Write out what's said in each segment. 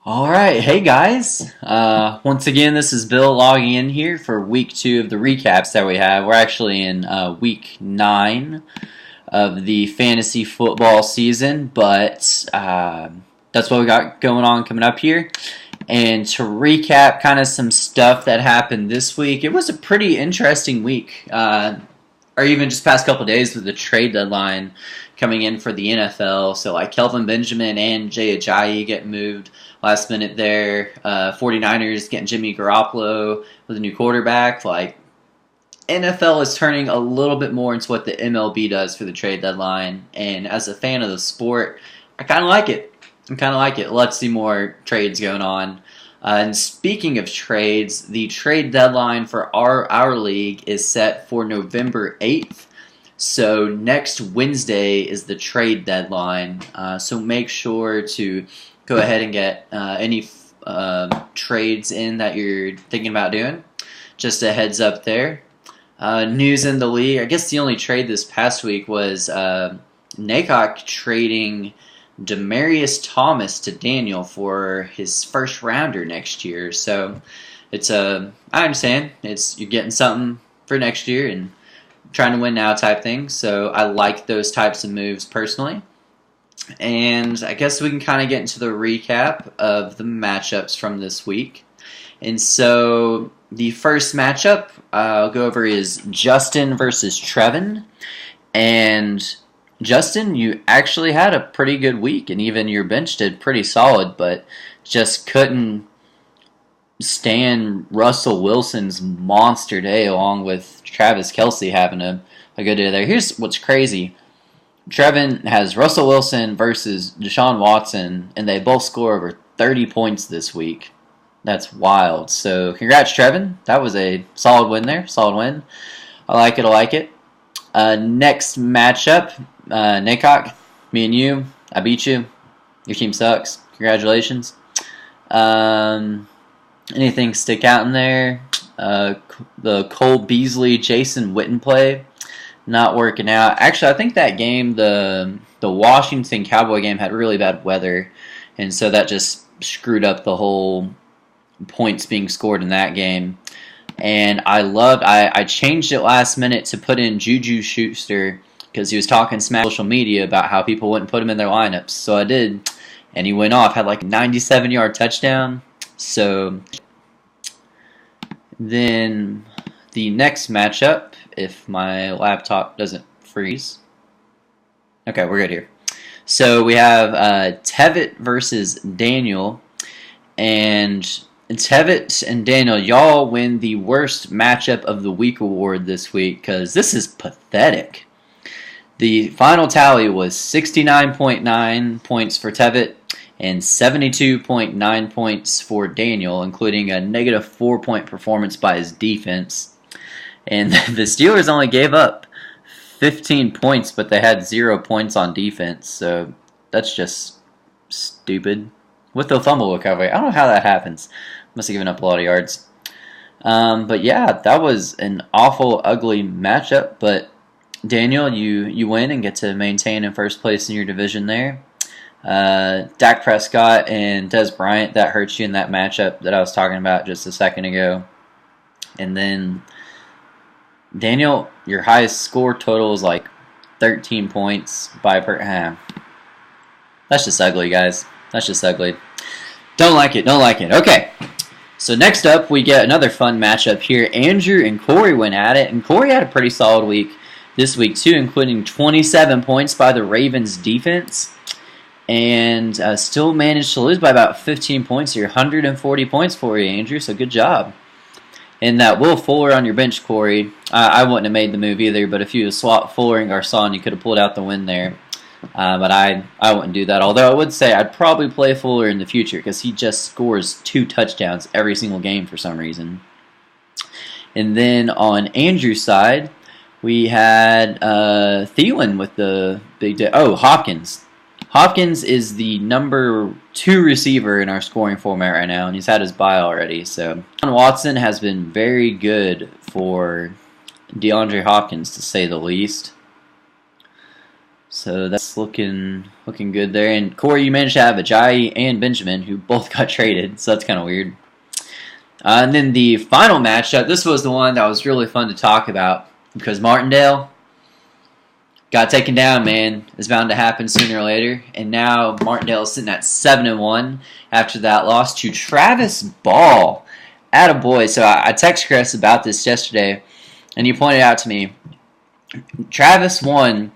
All right, hey guys. Once again, this is Bill logging in here for week 2 of the recaps that we have. We're actually in week 9 of the fantasy football season, but that's what we got going on coming up here. And to recap kind of some stuff that happened this week, it was a pretty interesting week, or even just past couple days with the trade deadline coming in for the NFL. So like Kelvin Benjamin and Jay Ajayi get moved last minute there. 49ers getting Jimmy Garoppolo with a new quarterback. Like, NFL is turning a little bit more into what the MLB does for the trade deadline. And as a fan of the sport, I kind of like it. Let's see more trades going on. And speaking of trades, the trade deadline for our league is set for November 8th. So next Wednesday is the trade deadline. So make sure to go ahead and get any trades in that you're thinking about doing. Just a heads up there. News in the league. I guess the only trade this past week was Nacok trading Demarius Thomas to Daniel for his first rounder next year. So it's I understand you're getting something for next year and trying to win now type thing. So I like those types of moves personally. And I guess we can kind of get into the recap of the matchups from this week. And so the first matchup I'll go over is Justin versus Trevin. And Justin, you actually had a pretty good week, and even your bench did pretty solid, but just couldn't stand Russell Wilson's monster day along with Travis Kelce having a good day there. Here's what's crazy. Trevin has Russell Wilson versus Deshaun Watson, and they both score over 30 points this week. That's wild. So congrats, Trevin. That was a solid win there. Solid win. I like it. Next matchup, Nacok, me and you. I beat you. Your team sucks. Congratulations. Anything stick out in there? The Cole Beasley, Jason Witten play not working out. Actually, I think that game, the Washington Cowboy game, had really bad weather, and so that just screwed up the whole points being scored in that game. And I changed it last minute to put in Juju Schuster because he was talking smack on social media about how people wouldn't put him in their lineups. So I did, and he went off, had like a 97-yard touchdown. So then the next matchup, if my laptop doesn't freeze. Okay, we're good here. So we have Tevitt versus Daniel. And Tevitt and Daniel, y'all win the worst matchup of the week award this week because this is pathetic. The final tally was 69.9 points for Tevitt and 72.9 points for Daniel, including a negative 4-point performance by his defense. And the Steelers only gave up 15 points, but they had 0 points on defense, so that's just stupid. With the fumble recovery, I don't know how that happens. Must have given up a lot of yards. But yeah, that was an awful, ugly matchup. But Daniel, you win and get to maintain in first place in your division there. Dak Prescott and Des Bryant, that hurts you in that matchup that I was talking about just a second ago. And then Daniel, your highest score total is like 13 points by That's just ugly, guys. That's just ugly. Don't like it. Okay. So next up, we get another fun matchup here. Andrew and Corey went at it, and Corey had a pretty solid week this week too, including 27 points by the Ravens defense, and still managed to lose by about 15 points here. 140 points for you, Andrew, so good job. And that Will Fuller on your bench, Corey, I wouldn't have made the move either, but if you swapped Fuller and Garcon, you could have pulled out the win there. But I wouldn't do that. Although I would say I'd probably play Fuller in the future because he just scores 2 touchdowns every single game for some reason. And then on Andrew's side, we had Thielen with the big day. Oh, Hopkins. Hopkins is the number 2 receiver in our scoring format right now, and he's had his bye already. So John Watson has been very good for DeAndre Hopkins, to say the least. So that's looking good there. And Corey, you managed to have Ajayi and Benjamin, who both got traded, so that's kind of weird. And then the final matchup, this was the one that was really fun to talk about because Martindale got taken down, man. It's bound to happen sooner or later. And now Martindale is sitting at 7-1 after that loss to Travis Ball. Attaboy. So I texted Chris about this yesterday, and he pointed out to me, Travis won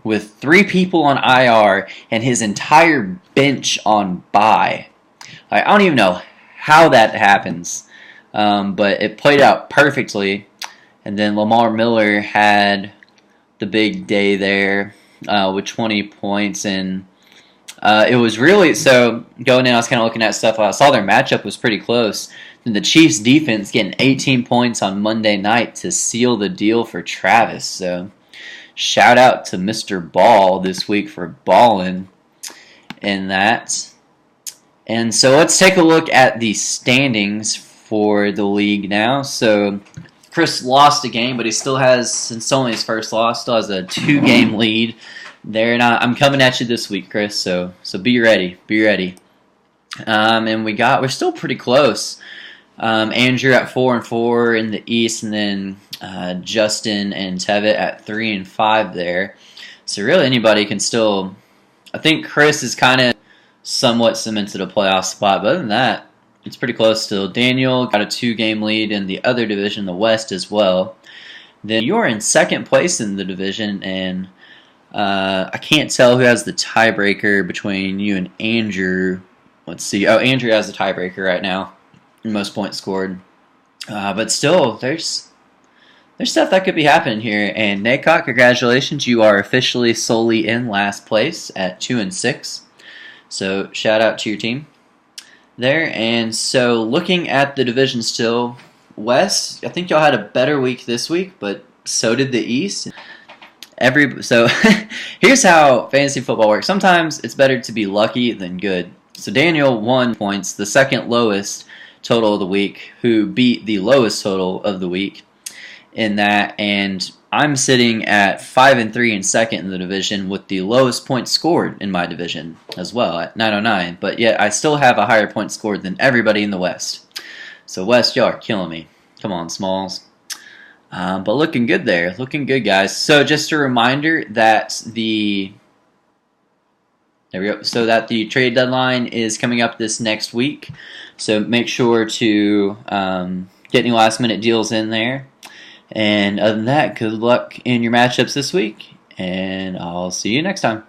with 3 people on IR and his entire bench on bye. I don't even know how that happens, but it played out perfectly. And then Lamar Miller had the big day there with 20 points, and it was really, so going in, I was kind of looking at stuff. I saw their matchup was pretty close. And the Chiefs defense getting 18 points on Monday night to seal the deal for Travis. So shout out to Mr. Ball this week for balling in that. And so let's take a look at the standings for the league now. So Chris lost a game, but he still has, since it's only his first loss, still has a 2-game lead there. And I'm coming at you this week, Chris. So be ready, be ready. And we're still pretty close. Andrew at 4-4 in the East, and then Justin and Tevitt at 3-5 there. So really anybody can still. I think Chris is kind of somewhat cemented a playoff spot, but other than that, it's pretty close still. Daniel got a 2-game lead in the other division, the West, as well. Then you're in second place in the division, and I can't tell who has the tiebreaker between you and Andrew. Let's see. Oh, Andrew has the tiebreaker right now. Most points scored, but still, there's stuff that could be happening here. And Naycock, congratulations, you are officially solely in last place at 2-6. So shout out to your team there. And so looking at the division still, West, I think y'all had a better week this week, but so did the East. So here's how fantasy football works. Sometimes it's better to be lucky than good. So Daniel 1 points, the second lowest total of the week, who beat the lowest total of the week in that, and I'm sitting at 5-3 in second in the division with the lowest points scored in my division as well at 909, but yet I still have a higher point scored than everybody in the West. So West, y'all are killing me. Come on, Smalls. But looking good there. Looking good, guys. So just a reminder that there we go. So that the trade deadline is coming up this next week. So make sure to get any last minute deals in there. And other than that, good luck in your matchups this week. And I'll see you next time.